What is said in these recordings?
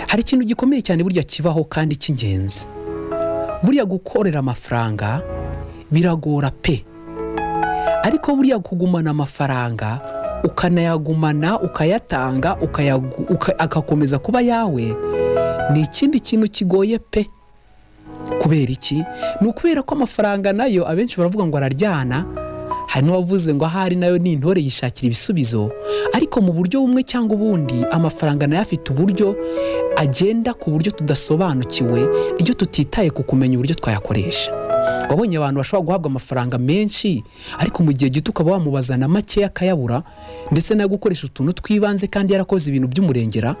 hari ikintu gikomeye cyane burya kibaho kandi cy'ingenzi. Burya gukorera amafaranga biragora pe, ariko burya kugumana amafaranga ukanayagumana ukayatanga agakomeza kuba yawe ni ikindi kintu kigoye pe. Kubera iki? Ni ukubera ko amafaranga nayo abenshi baravuga ngo araryana. Hari n'uwavuze ngo ahari nayo ni intore yishakira ibisubizo, ariko mu buryo bumwe cyangwa ubundi amafaranga nayo afite uburyo agenda ku buryo tudasobanukiwe iyo tutitaye ku kumenya uburyo twayakoresha. Wabonye abantu bashobora guhabwa amafaranga menshi ariko mu gihe gito ukaba wamubaza na make akayabura, ndetse no gukoresha utuntu twibanze kandi yarakoze ibintu by'umurengera.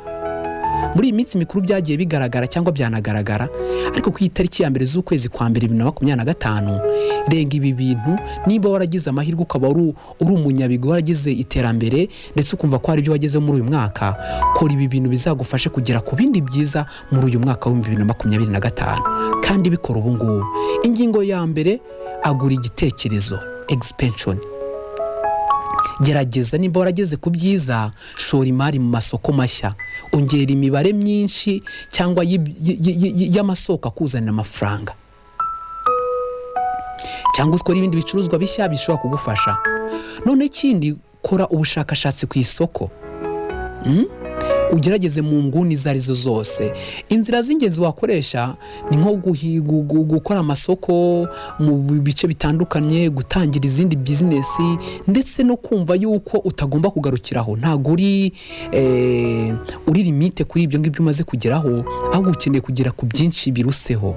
Muri iyi minsi mikuru byagiye bigaragara cyangwa byanagaragara, ariko ku itariki ya mbere z'ukwezi kwa mbere 2025 renga ibi bintu. Niba waragize amahirwe ukaba uri umunyabigwi, waragize iterambere ndetse ukumva ko hari ibyo wageze muri uyu mwaka, kora ibi bintu bizagufashe kugera ku bindi byiza muri uyu mwaka wa 2025 kandi bikora ubu ngubu. Ingingo ya mbere, agura igitekerezo, expansion. Gerageza niba warageze ku byiza, shora imari mu masoko mashya, ongera imibare myinshi cyangwa y'amasoko akuzanira amafaranga, cyangwa ukora ibindi bicuruzwa bishya bishobora kugufasha. None ikindi, kora ubushakashatsi ku isoko. Ugerageze mu nguni izo arizo zose. Inzira z'ingenzi wakoresha ni nko gukora amasoko mu bice bitandukanye, gutangira izindi bizinesi, ndetse no kumva yuko utagomba kugarukiraho. Ntabwo uri limite kuri ibyo ngibyo umaze kugeraho, ahubwo ukeneye kugera ku byinshi biruseho.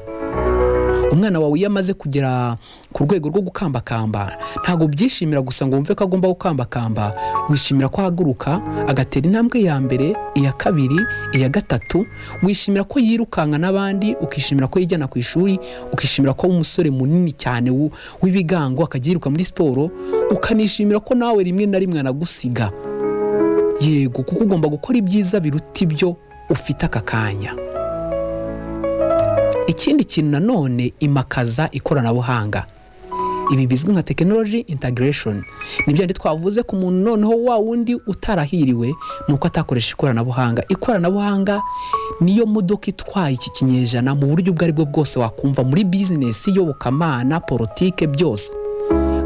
Umwana wawe iyo amaze kugera ku rwego rwo gukambakamba, ntabwo byishimira gusa ngo wumve ko agomba gukambakamba. Wishimira ko ahaguruka agatera intambwe ya mbere, iya kabiri, iya gatatu. Wishimira ko yirukanka n'abandi, ukishimira ko yijyana ku ishuri, ukishimira ko umusore munini cyane w'ibigango akajya yiruka muri siporo, ukanishimira ko nawe rimwe na rimwe anagusiga. Yego, kuko ugomba gukora ibyiza biruta ibyo ufite aka kanya. Ikindi kintu nanone, imakaza ikoranabuhanga. Ibi bizwi nka technology integration. Nibyo twavuze ku muntu noneho wa wundi utarahiriwe nuko atakoresha ikoranabuhanga. Ikoranabuhanga niyo modoka itwaye iki kinyejana mu buryo ubwo ari bwo bwose wakumva, muri business, iyobokamana, politike, byose.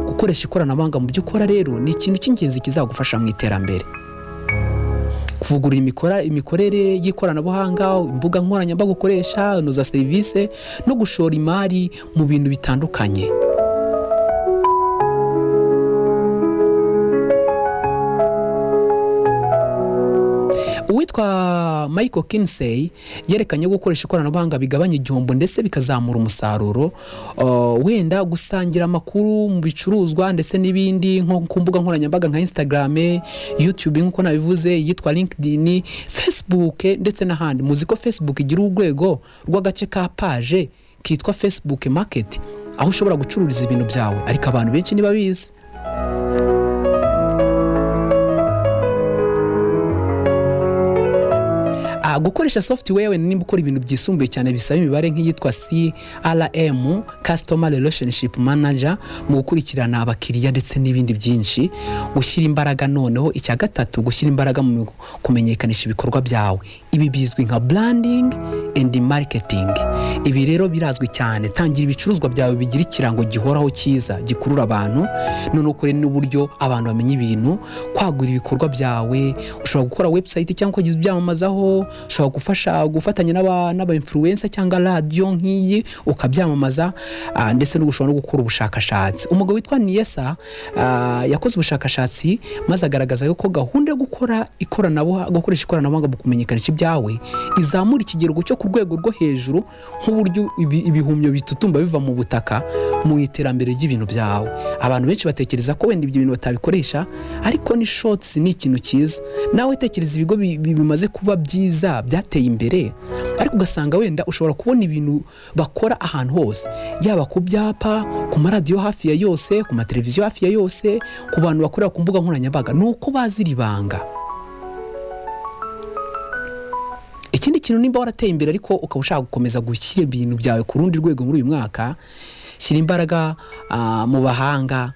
Gukoresha ikoranabuhanga mu byo ukora rero ni ikintu cy'ingenzi kizagufasha mu iterambere. Kuvugurura imikorere y'ikoranabuhanga, imbuga nkoranyambaga ukoresha, noza serivisi, no gushora imari mu bintu bitandukanye. Uwitwa Michael Kinsey yerekanye gukoresha ikoranabuhanga bigabanya igihombo ndetse bikazamura umusaruro. Wenda gusangira amakuru mu bicuruzwa ndetse n'ibindi nko ku mbuga nkoranyambaga nka Instagram, YouTube nkuko nabivuze, yitwa LinkedIn, Facebook ndetse n'ahandi. Muzi ko Facebook igira urwego rw'agace ka page kitwa Facebook Market, aho ushobora gucururiza ibintu byawe, ariko abantu benshi ntibabizi. Gukoresha software nimba ukora ibintu byisumbuye cyane bisaba imibare nk'iyitwa CRM, Customer Relationship Manager, mu gukurikirana abakiriya ndetse n'ibindi byinshi. Gushyira imbaraga noneho, icya gatatu, gushyira imbaraga mu kumenyekanisha ibikorwa byawe. Ibi bizwi nka branding and marketing. Ibi rero birazwi cyane. Tangira ibicuruzwa byawe bigira ikirango gihoraho cyiza gikurura abantu, none ukore n'uburyo abantu bamenya ibintu. Kwagura ibikorwa byawe, ushobora gukora website cyangwa kugiza byamamazaho, ushobora gufatanya n'aba influencer cyangwa radio nk'iyi ukabyamamaza, ndetse no gushobora no gukora ubushakashatsi. Umugabo witwa Niesa yakoze ubushakashatsi maze agaragaza yuko gahunda yo gukoresha ikoranabuhanga mu kumenyekanisha ibyawe izamura ikigero cyo ku rwego rwo hejuru, nk'uburyo ibihumyo bitutumba biva mu butaka mu iterambere ry'ibintu byawe. Abantu benshi batekereza ko wenda ibyo bintu batabikoresha, ariko ni shorts ni ikintu cyiza. Nawe tekereza ibigo bimaze kuba byiza, byateye imbere, ariko ugasanga wenda ushobora kubona ibintu bakora ahantu hose, yaba ku byapa, ku maradiyo hafi ya yose, ku mateleviziyo hafi ya yose, ku bantu bakorera ku mbuga nkoranyambaga. Nuko bazira ibanga. Ikindi kintu, nimba warateye imbere ariko ukaba ushaka gukomeza gushyira ibintu byawe ku rundi rwego muri uyu mwaka, shyira imbaraga mu bahanga,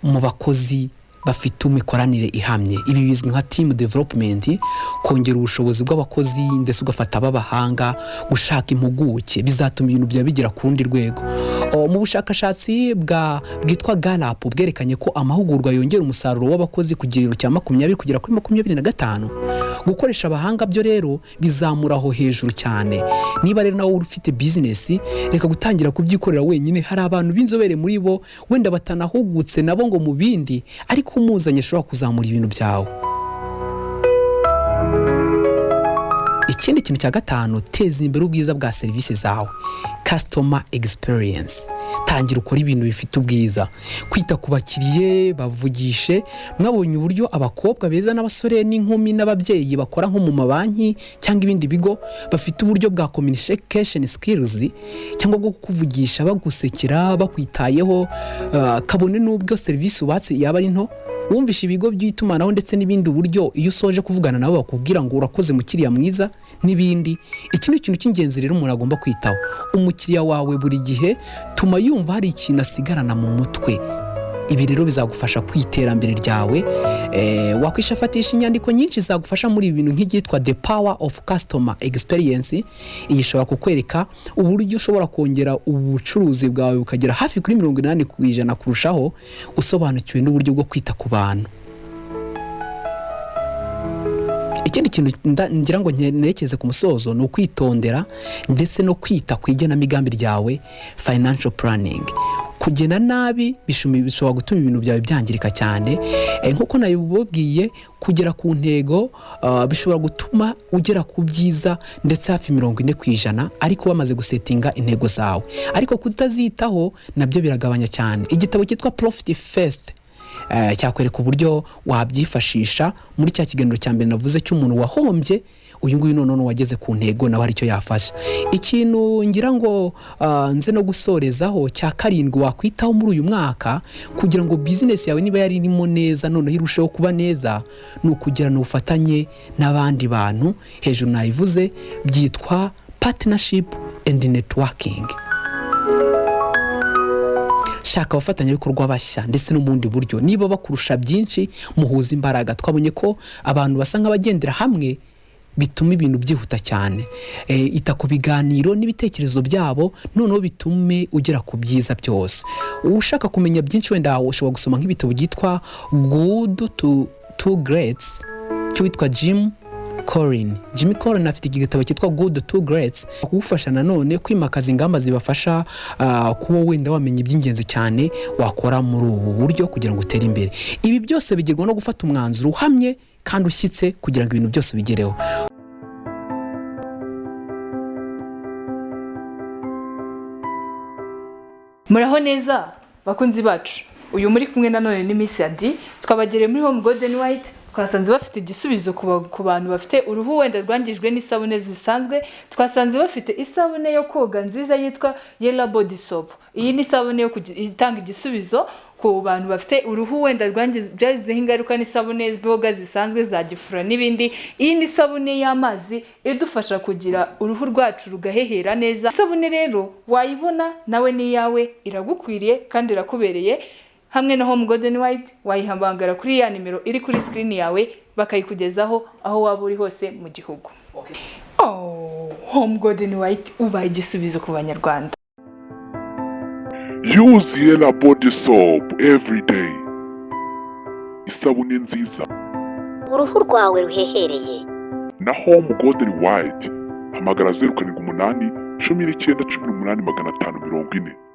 mu bakozi bafite imikoranire ihamye. Ibi bizwi nka team development, kongera ubushobozi bw'abakozi ndetse ugafata ab'abahanga, gushaka impuguke, bizatuma ibintu byawe bigera ku rundi rwego. Mu bushakashatsi bwitwa Gallup bwerekanye ko amahugurwa yongera umusaruro w'abakozi ku kigero cya 20 kugera kuri 25. Gukoresha abahanga byo rero bizamura aho hejuru cyane. Niba rero nawe ufite business, reka gutangira kubyikorera wenyine. Hari abantu b'inzobere muri bo wenda batanahugutse nabo ngo mu bindi, ariko umuzanye ashobora kuzamura ibintu byawe. Ikindi kintu cya 5, teza imbere ubwiza bwa serivisi zawe, customer experience. Tangira ukora ibintu bifite ubwiza, kwita ku bakiriye, bavugishe. Mwabonye uburyo abakobwa beza n'abasore n'inkumi n'ababyeyi bakora nko mu mabanki cyangwa ibindi bigo, bafite uburyo bwa communication skills cyangwa bwo kuvugisha, bagusekera, bakwitayeho, kabone n'ubwo serivisi ubatse yaba ari nto. Wumvisha ibigo by'itumanaho ndetse n'ibindi uburyo iyo usoje kuvugana nabo bakubwira ngo urakoze mukiriya mwiza n'ibindi. Ikindi kintu cy'ingenzi rero umuntu agomba kwitaho, umukiriya wawe buri gihe tuma yumva hari ikintu asigarana mu mutwe. Ibi rero bizagufasha kwiterambere ryawe. Wakwishafatisha inyandiko nyinshi zagufasha muri ibintu nk'igitwa The Power of Customer Experience. Iyi ishobora kukwereka uburyo ushobora kongera ubucuruzi bwawe bukagera hafi kuri 80% kurushaho, usobanukiwe n'uburyo bwo kwita ku bantu. Ikindi kintu ngira ngo ntekereze ku musozo ni ukwitondera ndetse no kwita ku igenamigambi ryawe, financial planning. Kugena nabi bishobora gutuma ibintu byawe byangirika cyane. Nkuko nabibabwiye, kugera ku ntego bishobora gutuma ugera ku byiza ndetse hafi 40%, ariko bamaze gusetinga intego zawe. Ariko kutazitaho nabyo biragabanya cyane. Igitabo cyitwa Profit First cyakwereka uburyo wabyifashisha muri cya kiganiro cya mbere navuze cy'umuntu wahombye. Uyu nguyu none wageze ku ntego nawe aricyo yafasha. Ikintu ngira ngo nze no gusorezaho cya 7 wakwitaho muri uyu mwaka kugira ngo business yawe niba yari irimo neza none irusheho kuba neza, ni ukugirana ubufatanye n'abandi bantu. Hejuru nayivuze, byitwa partnership and networking. Shaka abafatanyabikorwa bashya ndetse no mu bundi buryo. Niba bakurusha byinshi, muhuza imbaraga. Twabonye ko abantu basa nk'abagendera hamwe bituma ibintu byihuta cyane. Ita ku biganiro n'ibitekerezo byabo, noneho bitume ugera ku byiza byose. Ushaka kumenya byinshi wenda ushobora gusoma nk'ibitabo byitwa Good to Greats cyitwa Jim Collins afite igitabo cyitwa Good to Greats, kugufasha nanone kwimakaza ingamba zibafasha kuba wenda wamenya iby'ingenzi cyane wakora muri ubu buryo kugira ngo utere imbere. Ibi byose bigirwa no gufata umwanzuro uhamye kandi ushyitse kugira ngo ibintu byose bigereho. Muraho neza bakunzi bacu, uyu muri kumwe nanone ni Miss Adi. Twabagereye muri Home Golden White, twasanze bafite igisubizo ku bantu bafite uruhu wenda rwangijwe n'isabune zisanzwe. Twasanze bafite isabune yo koga nziza yitwa Yellow Body Soap. Iyi ni isabune yo itanga igisubizo ku bantu bafite uruhu wenda rwangizeho ingaruka n'isabune boga zisanzwe za gifura n'ibindi. Iyi ni isabune y'amazi idufasha kugira uruhu rwacu rugahehera neza. Isabune rero wayibona nawe ni yawe, iragukwiriye kandi irakubereye. Hamwe na Home Golden White wayihambangara kuri ya nimero iri kuri screen yawe, bakayikugezaho aho waba uri hose mu gihugu. Home Golden White ubaye igisubizo ku banyarwanda. Use Yellow Body Soap every day. Isabune nziza, uruhu rwawe ruhehereye. na Home Golden White. Hamagara 078 19 18 540.